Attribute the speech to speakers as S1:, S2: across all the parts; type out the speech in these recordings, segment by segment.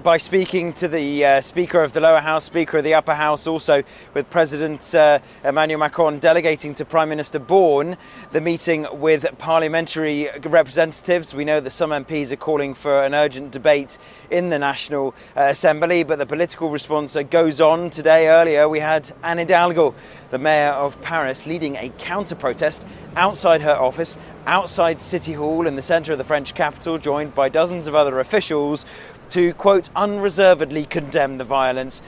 S1: by speaking to the Speaker of the Lower House, Speaker of the Upper House, also with President Emmanuel Macron delegating to Prime Minister Borne the meeting with parliamentary representatives. We know that some MPs are calling for an urgent debate in the National Assembly, but the political response goes on. Today, earlier, we had Anne Hidalgo, the Mayor of Paris, leading a counter-protest outside her office, outside City Hall in the centre of the French capital, joined by dozens of other officials to, quote, unreservedly condemn the violence.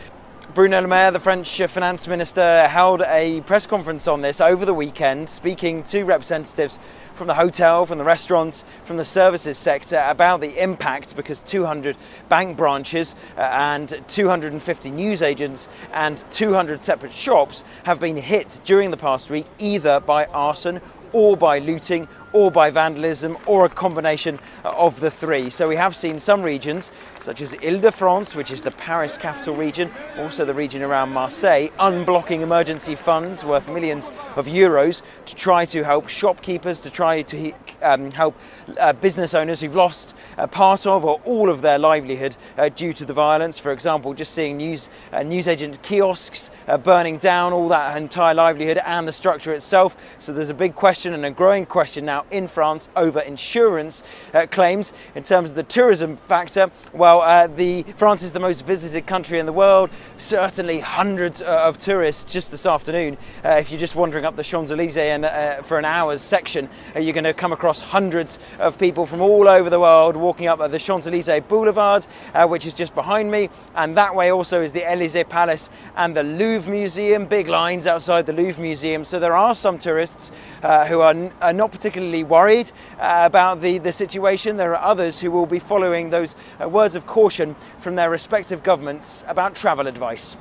S1: Bruno Le Maire, the French finance minister, held a press conference on this over the weekend, speaking to representatives from the hotel, from the restaurants, from the services sector about the impact, because 200 bank branches and 250 newsagents and 200 separate shops have been hit during the past week, either by arson or by looting or by vandalism, or a combination of the three. So we have seen some regions, such as Île-de-France, which is the Paris capital region, also the region around Marseille, unblocking emergency funds worth millions of euros to try to help shopkeepers, to try to help business owners who've lost part of or all of their livelihood due to the violence. For example, just seeing newsagent kiosks burning down, all that entire livelihood and the structure itself. So there's a big question and a growing question now in France over insurance claims. In terms of the tourism factor, well, France is the most visited country in the world. Certainly hundreds of tourists just this afternoon. If you're just wandering up the Champs-Élysées and for an hour's section, you're going to come across hundreds of people from all over the world walking up the Champs-Élysées Boulevard, which is just behind me, and that way also is the Élysée Palace and the Louvre Museum. Big lines outside the Louvre Museum. So there are some tourists who are not particularly worried about the situation. There are others who will be following those words of caution from their respective governments about travel advice.